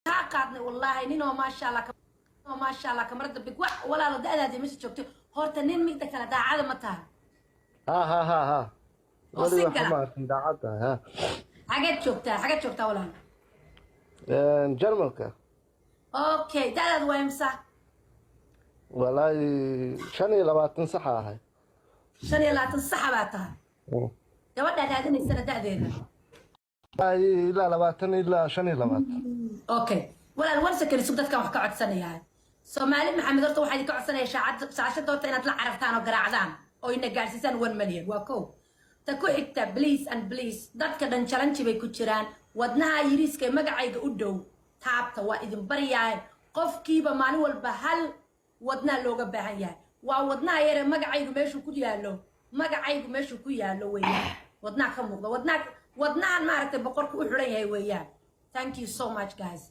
قادني والله نينو ما شاء الله ما شاء الله كمرد بك ولا لو هذه مش شفتي هورتا نين ميدا كلا داعده ما تاها ها oo ولي single حمار داعتها حاجات شفتها ولا جرملك اوكي داعده ويمسا والله شني لباتن صحة هاي شن يلا تنصح باتها gabadha raadinaysana da'deeda لا لباتن إلا شني لبات okay walaal war sakari sug dadkan wax ka codsanayaa Soomaali Maxamed horta waxay ka codsanaysaa shaashada horta inaad la caraftaan oo garaacdaan oo ina gaarsiisaan 1 milyan waa ko ta ku xigta please and please dadka dhan challenge bay ku jiraan wadnaha yiriiska magacayga u dhow taabta waa idin baryaay qofkiiba maalin walba hal wadnaha looga baahan yahay waa wadnaha yare magacaygu meeshu ku yaalo weeyaan wadnaha ka muuqda wadnahan ma aragtay boqorku u xiran yahay weeyaan thank you so much guys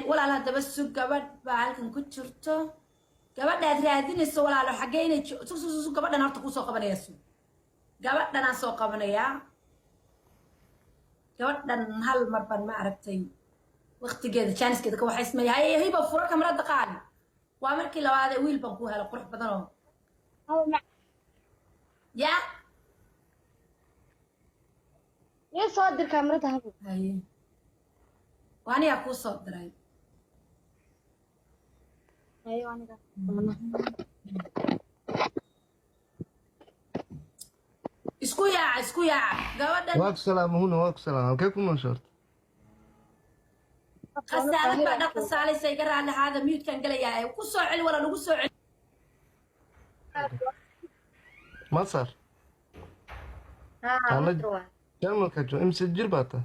walaal hadaba sug gabadh baa halkan ku jirto gabadhaad raadinayso walaalo xagee inay sug gabadhan horta ku soo qabanaya gabadhan aan soo qabanaya gabadhan hal mar baan ma aragtay waqtigeeda chance-keeda ka waxay ismeeyay hiba furo kamarada qaali waa markii labaad ee wiil baan ku helay qurux badan oo ya soo dir kamarada habo haye وأنا أكون صدري. أيوة أنا اسكويا قودن واك سلام هنا واك سلام كيفكم نشرت خسالك بعد قصالي سيقرا على هذا ميوت كان قال يا وكسو علي ولا نقصو علي مصر أنا جرملك جو مسجل باتا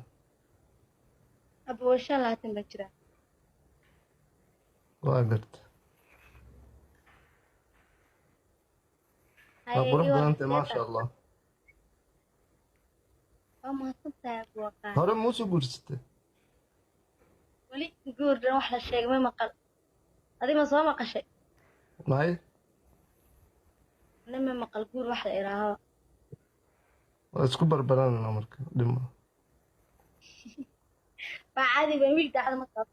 أبو وشان لا تنبجرا واقدرت بروح أنت ما شاء الله ما صدق أبو وقع هرم مو سوق ستة ولي نقول نروح للشيء ما مقل هذه ما صار مقل شيء معي لما مقل قول واحد إراها اسكو بربران أمرك دم فعادي بميل ده على مقل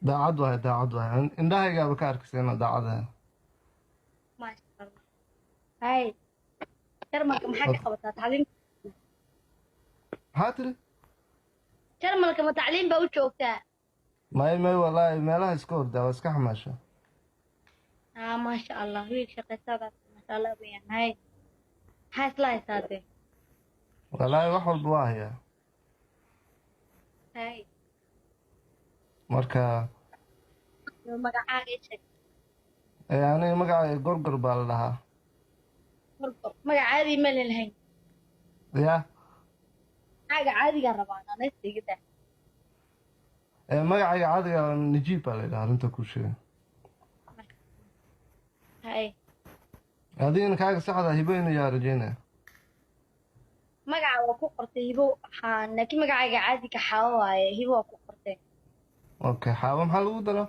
دا عدوها عندها يا بكارك سينا دا عدها ما شاء الله هاي كرمك محاكي قبطات تعليم هاتري كرمك ما تعليم بوجوكتا ما والله ما لها سكور دا واسكا حماشة ما شاء الله ويك شقي سابق ما شاء الله بيان هاي سلاي ساتي والله وحول بواهية هاي مركا magacaaga sheeg يعني مقع قرقر بالها magacaadii ma leelahayn يا magaca caadiga rabaan anaysigida مقع عادي نجيب على أنت كل شيء hay هذه إنك عايز صحة هبين يا رجينا magaca waa ku qortay hibo waxaan laakiin magacayga caadiga xawo waaye hibo waa ku qortay أوكي حاول محل ودرا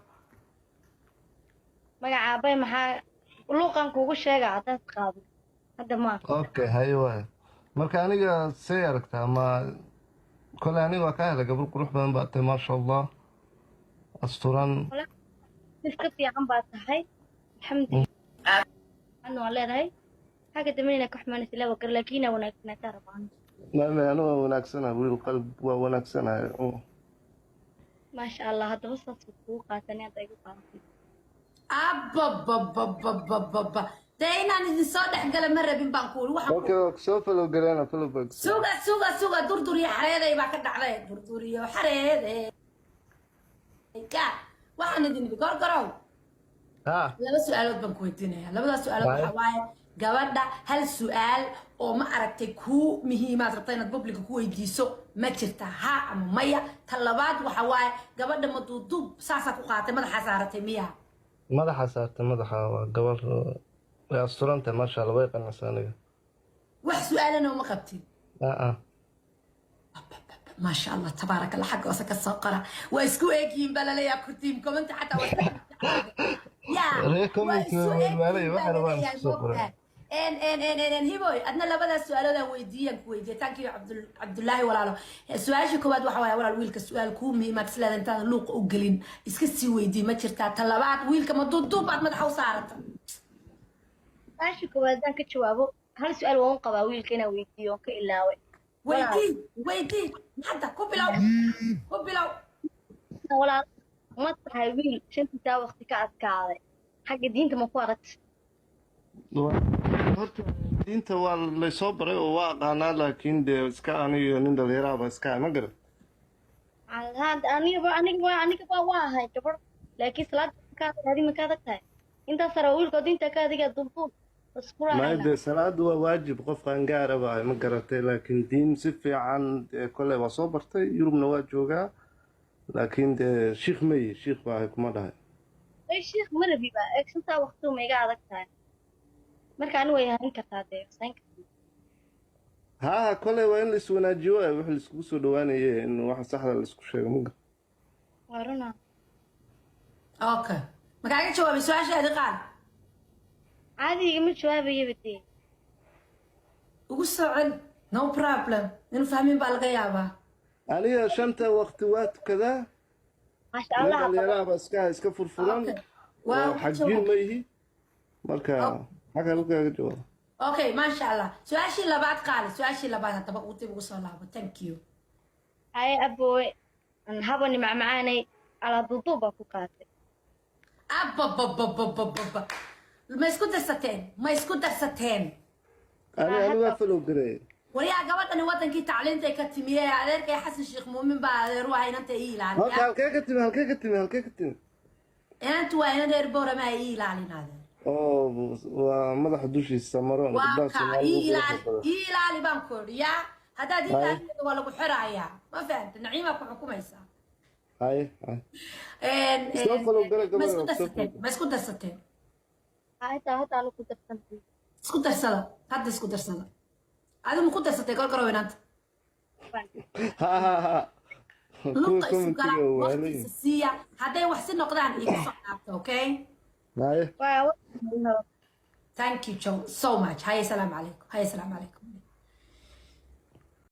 magaca bay maxaa luuqan kugu sheega hadaad qaado hadda ma أوكي هاي مركا أنا سيارك ما كل أنا وكاله قبل قروح بين بقتي ما شاء الله أسطوران iska fiican baa tahay alxamdulilah ana waa leedahay xagga dambeynaa ka xumaanaysa laba gar laakiin wanaagsanaataa rabaan ما أنا وناكسنا والقلب وناكسنا maasha allah haddaba saas kugu qaatanay hadda igu qaadatay أبا داينا نسوا دحقل مرة بين بانكول أوكي سوف لو قرينا فلو بكس سوغا دردور يا حريدة يبقى كده عليه دردور يا حريدة كا واحد ندين بقرقرو ها لaba su'aalood baan ku weydiinayaa labada su'aalood waxa waaye gabadha hal su'aal oo ma aragtay ku muhiimaad rabtay inaad public ku weydiiso ma jirta ha ama maya talabaad waxa waaye gabadha ma duudub saasa ku qaatay madaxa saaratay miya madaxa saartay madaxa waa gabar way asturantay maasha Allah way qanacsanaya wax su'aalana ma qabtin ما شاء الله تبارك الله حق وسك السقرة واسكو ايكين بلا يا كرتيم كومنت حتى يا ريكومنت ولا واحد ما ان هيبوي ادنا لبدا سؤالودا ويديان كويدي تانكي عبد الله ولاalo su'aasha koobaad waxa waaya walaal wiilka su'aal ku muhiimad isla intaan luuq u galin iska sii weydii ma jirtaa talabaad wiilka ma duuduub aad madaxa u saarata su'aasha koowaad aan ka jawaabo hal su'aal waan qabaa wiilka inaan weydiiyo ka ilaaway weydii hadda ku bilow walaal ma tahay wiil shantiisa waqti ka adkaaday xagga diinta ma ku aragtay horta diinta waa laysoo baray oo waa aqaanaa laakiin dee iska aniyo nin dhalinyaraaba iska ma garan aniga waa ahay gabadh laakiin salaada ka adkaadi ma ka adag tahay intaas sare wiilka diinta ka adiga duubduub maade salaadu waa waajib qof qaangaara baa ma garatay laakiin diin si fiican kole waa soo bartay yurubna waa joogaa laakiin dee shiikh mayi shiikh baa kuma dhahay shiikh ma rabi baa eegsantaa waqti ma iga adag tahay marka anigu way hayn kartaa dee ها كله وين السوناجيو وحل السكوسو دوانية إنه واحد صح السكوسو شيء ممكن. ورنا. أوكي. ما قاعد تشوف بسؤال شيء قال. عادي مش شواب يبتي. وقصة no problem. إنه فاهمين بالغيابة. عليها شنطة وقتوات كذا. ما شاء الله. اللي يلعب اسكا فرفران. وحجين ما يجي. مركا حكى لك جواب. اوكي ما شاء الله سؤاشي لبعض قال سؤاشي لبعض هتبقى قلت بقصة لابا ثانك يو هاي ابوي هبني معاني على ضطوبة فقاتي ابا ما يسكت درستين انا وافلو قري وليا قبل انا وطن كي تعلمت كتميه عليك يا حسن شيخ مؤمن بعد روح هنا انت ايه لعن هالكيكتمي انت وين دير بورا ما ايه لعن هذا ومدح دوشي السمرون واقع إيلالي بانكور يا هذا دي ولا بحرايا ما فهمت نعيمة حكوميسا هاي ما اسكت درستين هاي أنا كنت درستين اسكت درسلا هذا اسكت درسلا هذا مو كنت درستين قال كروين أنت ها لقطة اسكت وقت السيا هذا وحسن نقدان يكسر أوكي هاي Thank you so much. Hi, assalamu alaikum.